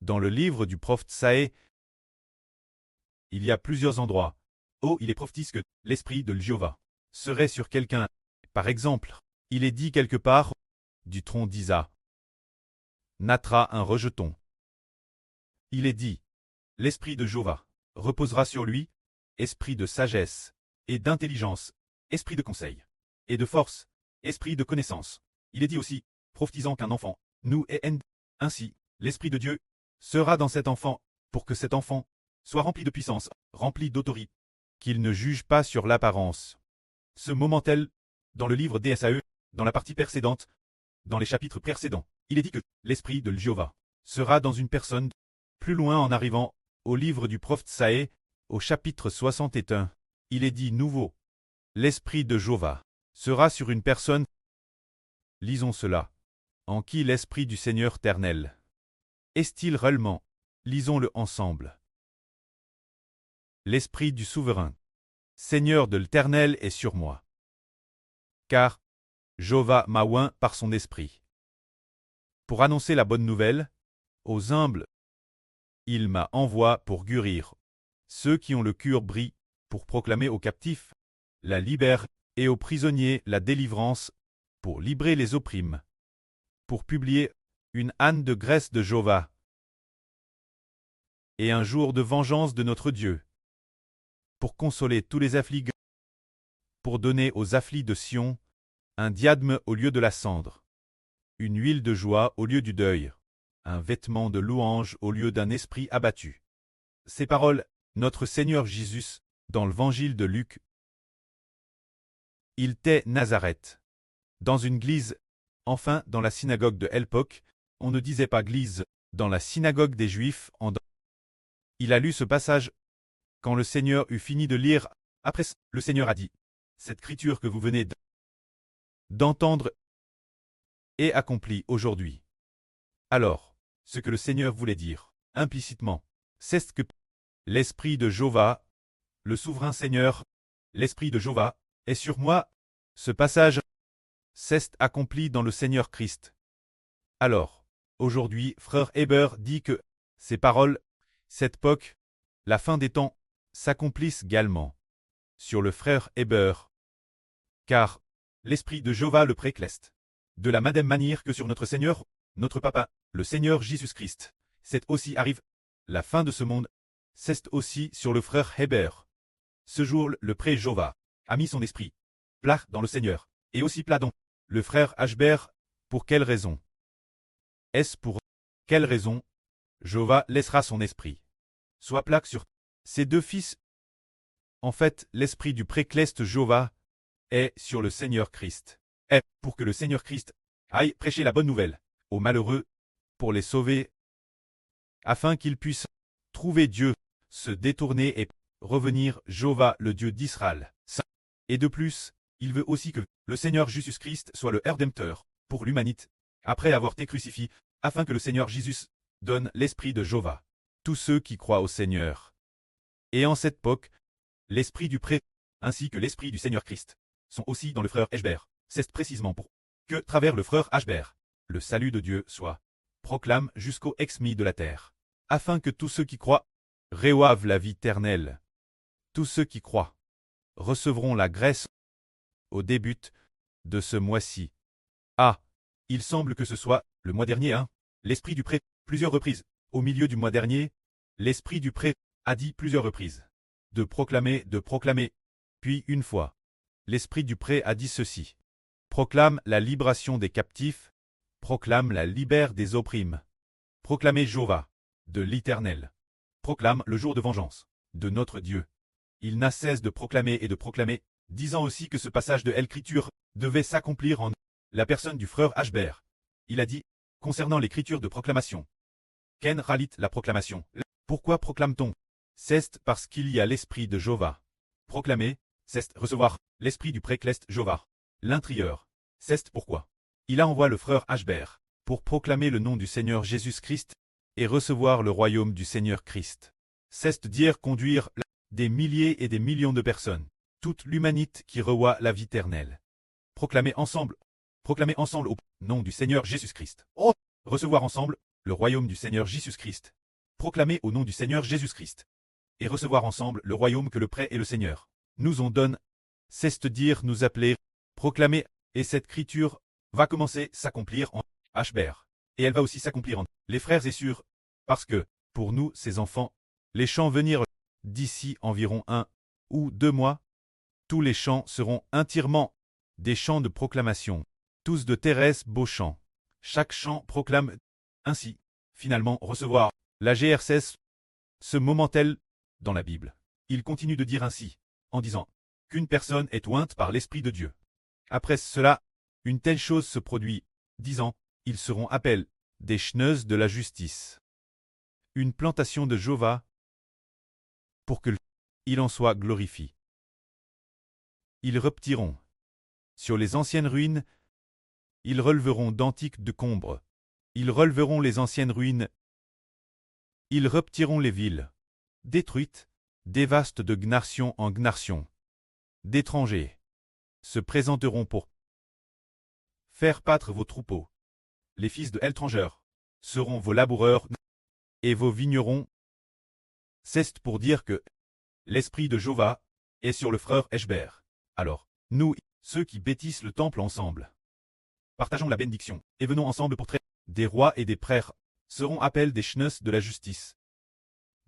Dans le livre du prophète Saë, il y a plusieurs endroits où il est prophétise que l'esprit de Jéhovah serait sur quelqu'un. Par exemple, il est dit quelque part du tronc d'Isa naîtra un rejeton. Il est dit, l'esprit de Jéhovah reposera sur lui, esprit de sagesse et d'intelligence, esprit de conseil et de force, esprit de connaissance. Il est dit aussi, prophétisant qu'un enfant, nous et N. Ainsi, l'esprit de Dieu sera dans cet enfant, pour que cet enfant soit rempli de puissance, rempli d'autorité, qu'il ne juge pas sur l'apparence. Ce moment-tel, dans le livre d'Esaü, dans la partie précédente, dans les chapitres précédents, il est dit que l'esprit de Jéhovah sera dans une personne. Plus loin en arrivant au livre du prophète Saë, au chapitre 61, il est dit nouveau. L'esprit de Jéhovah sera sur une personne. Lisons cela. En qui l'esprit du Seigneur éternel est-il réellement? Lisons-le ensemble. L'esprit du souverain Seigneur de l'Éternel est sur moi. Car Jéhovah m'a oint par son esprit. Pour annoncer la bonne nouvelle aux humbles, il m'a envoyé pour guérir ceux qui ont le cœur bris, pour proclamer aux captifs la libère et aux prisonniers la délivrance, pour libérer les opprimés, pour publier une âne de grâce de Jéhovah et un jour de vengeance de notre Dieu, pour consoler tous les affligés, pour donner aux affligés de Sion un diadème au lieu de la cendre, une huile de joie au lieu du deuil, un vêtement de louange au lieu d'un esprit abattu. Ces paroles, notre Seigneur Jésus, dans l'évangile de Luc. Il était Nazareth. Dans une glise, enfin dans la synagogue de l'époque, on ne disait pas glise, dans la synagogue des Juifs. Il a lu ce passage. Quand le Seigneur eut fini de lire, après le Seigneur a dit, cette écriture que vous venez d'entendre est accomplie aujourd'hui. Alors, ce que le Seigneur voulait dire, implicitement, c'est que l'Esprit de Jéhovah, le souverain Seigneur, l'Esprit de Jéhovah, est sur moi. Ce passage s'est accompli dans le Seigneur Christ. Alors, aujourd'hui, frère Héber dit que ces paroles, cette époque, la fin des temps, s'accomplissent également sur le frère Héber. Car l'Esprit de Jéhovah le précleste. De la même manière que sur notre Seigneur, notre Papa, le Seigneur Jésus-Christ, c'est aussi arrive. La fin de ce monde, c'est aussi sur le frère Héber. Ce jour, le prêtre Jéhovah a mis son esprit plat dans le Seigneur, et aussi plat dans le frère Ashber. Pour quelle raison? Est-ce pour quelle raison Jéhovah laissera son esprit soit plat sur ses deux fils? En fait, l'esprit du précleste Jéhovah est sur le Seigneur Christ. Et pour que le Seigneur Christ aille prêcher la bonne nouvelle aux malheureux, pour les sauver, afin qu'ils puissent trouver Dieu, se détourner et revenir Jéhovah le Dieu d'Israël. Et de plus, il veut aussi que le Seigneur Jésus-Christ soit le Rédempteur pour l'humanité, après avoir été crucifié, afin que le Seigneur Jésus donne l'esprit de Jéhovah. Tous ceux qui croient au Seigneur. Et en cette époque, l'esprit du prêtre, ainsi que l'esprit du Seigneur Christ, sont aussi dans le frère Ashber. C'est précisément pour que, travers le frère Ashber, le salut de Dieu soit proclame jusqu'aux exmis de la terre, afin que tous ceux qui croient reçoivent la vie éternelle. Tous ceux qui croient recevront la grâce au début de ce mois-ci. Ah, il semble que ce soit le mois dernier, l'esprit du prêtre, plusieurs reprises. Au milieu du mois dernier, l'esprit du prêtre a dit plusieurs reprises de proclamer, puis une fois. L'esprit du prêtre a dit ceci. Proclame la libération des captifs, proclame la libère des opprimés. Proclamez Jéhovah, de l'Éternel. Proclame le jour de vengeance, de notre Dieu. Il n'a cesse de proclamer, disant aussi que ce passage de l'écriture devait s'accomplir en la personne du frère Ashber. Il a dit, concernant l'écriture de proclamation. Ken ralit la proclamation. Pourquoi proclame-t-on? C'est parce qu'il y a l'esprit de Jéhovah. Proclamer, c'est recevoir l'esprit du précleste Jéhovah. L'intérieur. C'est pourquoi il a envoyé le frère Ashber pour proclamer le nom du Seigneur Jésus-Christ et recevoir le royaume du Seigneur Christ. C'est dire conduire des milliers et des millions de personnes, toute l'humanité qui reçoit la vie éternelle. Proclamer ensemble au nom du Seigneur Jésus-Christ. Oh, recevoir ensemble le royaume du Seigneur Jésus-Christ, proclamer au nom du Seigneur Jésus-Christ, et recevoir ensemble le royaume que le prêt et le Seigneur nous ont donné, c'est-à-dire nous appeler, proclamer, et cette écriture va commencer s'accomplir en Hbr, et elle va aussi s'accomplir en les frères et sœurs, parce que, pour nous, ces enfants, les chants venir d'ici environ 1 ou 2 mois, tous les chants seront entièrement des chants de proclamation, tous de Thérèse Beauchamp. Chaque chant proclame ainsi, finalement, recevoir la GRCS, ce moment tel dans la Bible. Il continue de dire ainsi, en disant qu'une personne est ointe par l'Esprit de Dieu. Après cela, une telle chose se produit, disant, ils seront appelés des cheneuses de la justice. Une plantation de Jéhovah, pour que il en soit glorifié. Ils repartiront sur les anciennes ruines, ils releveront d'antiques décombres, ils releveront les anciennes ruines, ils repartiront les villes, détruites, dévastes de gnation en gnation, d'étrangers, se présenteront pour faire battre vos troupeaux. Les fils de l'étranger seront vos laboureurs, et vos vignerons. C'est pour dire que l'esprit de Jéhovah est sur le frère Hbr. Alors, nous, ceux qui bâtissent le temple ensemble, partageons la bénédiction, et venons ensemble pour traiter. Des rois et des prêtres seront appelés des cheneuses de la justice.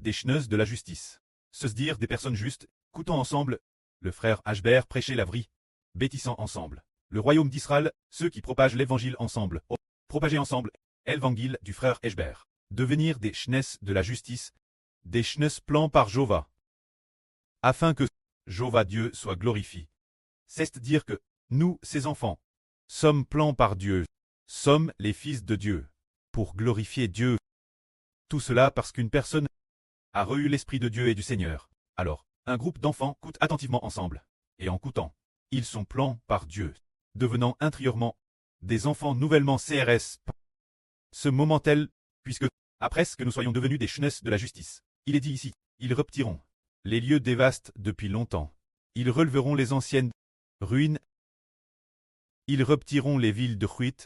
Des cheneuses de la justice. Se dire des personnes justes, coûtant ensemble, le frère Hbr prêchait la vraie, bâtissant ensemble. Le royaume d'Israël, ceux qui propagent l'évangile ensemble, propager ensemble, l'évangile du frère Hbr. Devenir des cheneuses de la justice, des cheneuses plans par Jéhovah. Afin que Jéhovah Dieu soit glorifié. C'est dire que, nous, ses enfants, sommes plans par Dieu, sommes les fils de Dieu, pour glorifier Dieu. Tout cela parce qu'une personne a reçu l'Esprit de Dieu et du Seigneur. Alors, un groupe d'enfants coûte attentivement ensemble, et en coûtant, ils sont plans par Dieu, devenant intérieurement des enfants nouvellement CRS. Ce moment tel, puisque, après ce que nous soyons devenus des cheneuses de la justice, il est dit ici, ils repartiront les lieux dévastes depuis longtemps, ils releveront les anciennes ruines, ils repartiront les villes de Ruit,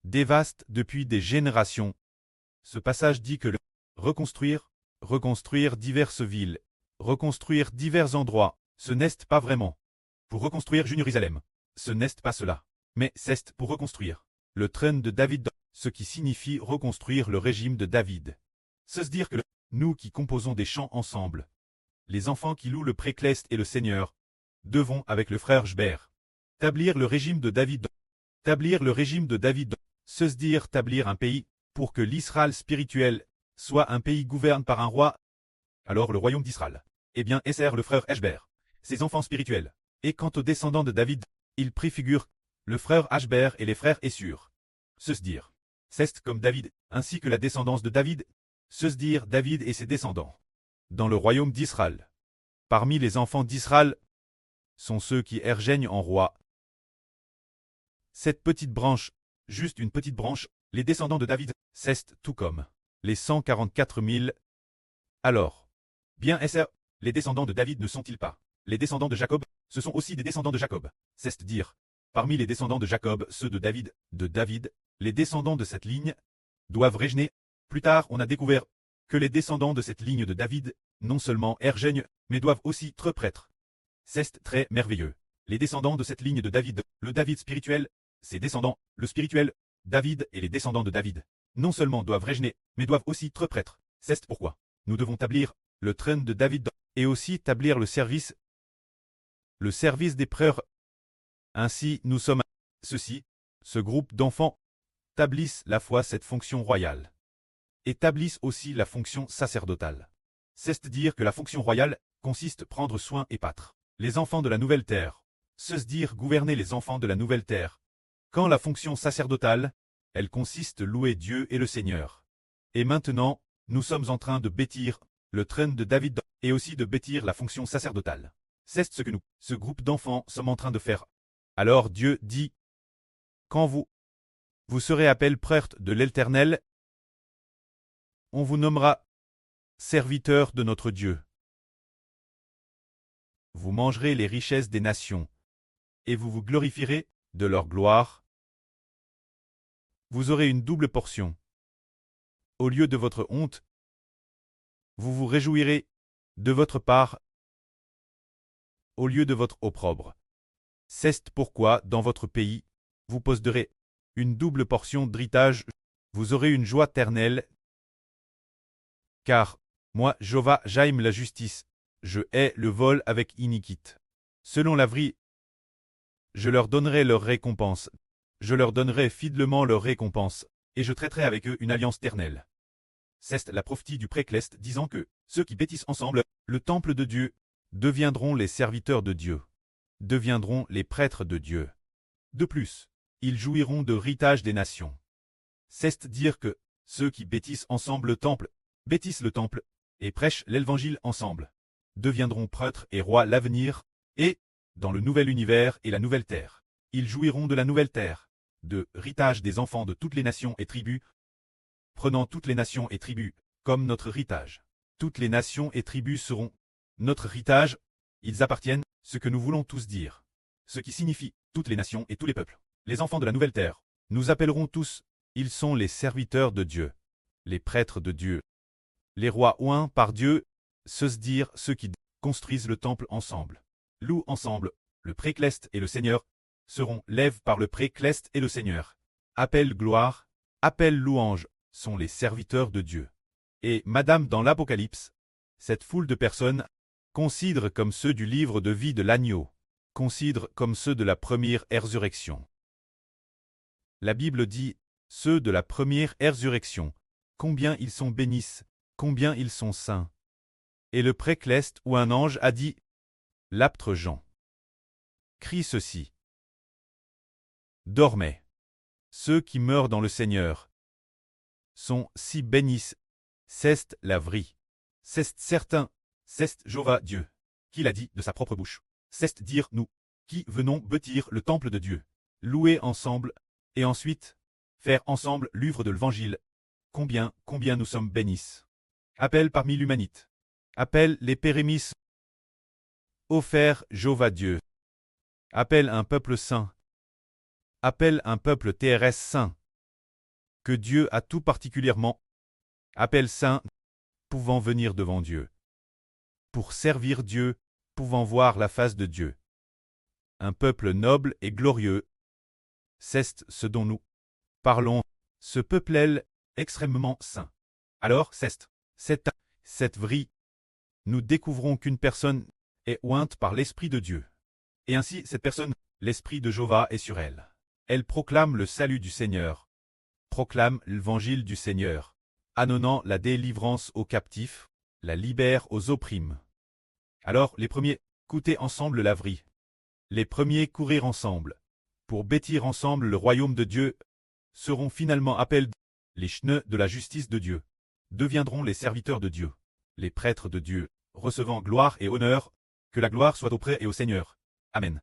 dévastes depuis des générations. Ce passage dit que le reconstruire diverses villes, reconstruire divers endroits, ce n'est pas vraiment pour reconstruire Jérusalem, ce n'est pas cela, mais c'est pour reconstruire le trône de David, ce qui signifie reconstruire le régime de David. C'est se dire que nous qui composons des chants ensemble, les enfants qui louent le précleste et le Seigneur, devons, avec le frère Hbr, établir le régime de David, se dire établir un pays, pour que l'Israël spirituel soit un pays gouverné par un roi. Alors le royaume d'Israël, eh bien, sert le frère Hbr, ses enfants spirituels. Et quant aux descendants de David, ils préfigurent le frère Hbr et les frères Essur. Se dire, c'est comme David, ainsi que la descendance de David, se dire David et ses descendants. Dans le royaume d'Israël, parmi les enfants d'Israël, sont ceux qui règnent en roi. Cette petite branche, juste une petite branche, les descendants de David, c'est tout comme les 144 000. Alors, bien les descendants de David ne sont-ils pas les descendants de Jacob? Ce sont aussi des descendants de Jacob. C'est dire, parmi les descendants de Jacob, ceux de David, les descendants de cette ligne doivent régner. Plus tard, on a découvert que les descendants de cette ligne de David, non seulement règnent, mais doivent aussi être prêtres. C'est très merveilleux. Les descendants de cette ligne de David, le David spirituel, ses descendants, le spirituel, David et les descendants de David, non seulement doivent régner, mais doivent aussi être prêtres. C'est pourquoi nous devons établir le trône de David et aussi établir le service des prêtres. Ainsi, nous sommes ceci, ce groupe d'enfants, établissent la foi cette fonction royale. Établissent aussi la fonction sacerdotale. C'est-à-dire que la fonction royale consiste à prendre soin et pâtre les enfants de la nouvelle terre. Se dire gouverner les enfants de la nouvelle terre. Quand la fonction sacerdotale, elle consiste à louer Dieu et le Seigneur. Et maintenant, nous sommes en train de bâtir le trône de David et aussi de bâtir la fonction sacerdotale. C'est ce que nous, ce groupe d'enfants, sommes en train de faire. Alors Dieu dit, quand vous serez appelés prêtres de l'Éternel, on vous nommera serviteurs de notre Dieu. Vous mangerez les richesses des nations, et vous vous glorifierez de leur gloire. Vous aurez une double portion. Au lieu de votre honte, vous vous réjouirez de votre part au lieu de votre opprobre. C'est pourquoi, dans votre pays, vous posséderez une double portion d'héritage, vous aurez une joie éternelle, car moi, Jéhovah, j'aime la justice, je hais le vol avec iniquité. Selon la vraie, je leur donnerai leur récompense, je leur donnerai fidèlement leur récompense, et je traiterai avec eux une alliance éternelle. C'est la prophétie du Précleste disant que ceux qui bâtissent ensemble le temple de Dieu deviendront les serviteurs de Dieu, deviendront les prêtres de Dieu. De plus, ils jouiront de l'héritage des nations. C'est dire que ceux qui bâtissent ensemble le temple, bâtissent le temple, et prêchent l'évangile ensemble, deviendront prêtres et rois l'avenir, et, dans le nouvel univers et la nouvelle terre, ils jouiront de la nouvelle terre, de l'héritage des enfants de toutes les nations et tribus, prenant toutes les nations et tribus comme notre héritage. Toutes les nations et tribus seront notre héritage, ils appartiennent, ce que nous voulons tous dire. Ce qui signifie toutes les nations et tous les peuples. Les enfants de la nouvelle terre, nous appellerons tous, ils sont les serviteurs de Dieu, les prêtres de Dieu, les rois oints par Dieu, dire ceux qui construisent le temple ensemble. Louent ensemble, le Précleste et le Seigneur, seront lèvres par le Précleste et le Seigneur. Appel gloire, appel louange, sont les serviteurs de Dieu. Et Madame dans l'Apocalypse, cette foule de personnes, considère comme ceux du livre de vie de l'agneau, considère comme ceux de la première résurrection. La Bible dit, ceux de la première résurrection, combien ils sont bénis, combien ils sont saints. Et le Précleste ou un ange a dit, l'apôtre Jean crie ceci. Dormez. Ceux qui meurent dans le Seigneur sont si bénis, c'est la vraie. C'est certain, c'est Jéhovah Dieu, qui l'a dit de sa propre bouche. C'est dire nous, qui venons bâtir le temple de Dieu, louer ensemble, et ensuite, faire ensemble l'œuvre de l'Évangile. Combien nous sommes bénis. Appel parmi l'humanité. Appelle les pérémis. Offert Jéhovah Dieu. Appelle un peuple saint. Appelle un peuple terrestre saint. Que Dieu a tout particulièrement. Appelle saint, pouvant venir devant Dieu. Pour servir Dieu, pouvant voir la face de Dieu. Un peuple noble et glorieux. C'est ce dont nous parlons, ce peuple extrêmement saint. Alors, cette vraie, nous découvrons qu'une personne est ointe par l'Esprit de Dieu. Et ainsi, cette personne, l'Esprit de Jéhovah est sur elle. Elle proclame le salut du Seigneur, proclame l'évangile du Seigneur, annonnant la délivrance aux captifs, la libère aux opprimés. Alors, les premiers, écoutez ensemble la vraie. Les premiers courir ensemble, pour bâtir ensemble le royaume de Dieu, seront finalement appelés les cheneux de la justice de Dieu, deviendront les serviteurs de Dieu, les prêtres de Dieu, recevant gloire et honneur, que la gloire soit auprès et au Seigneur. Amen.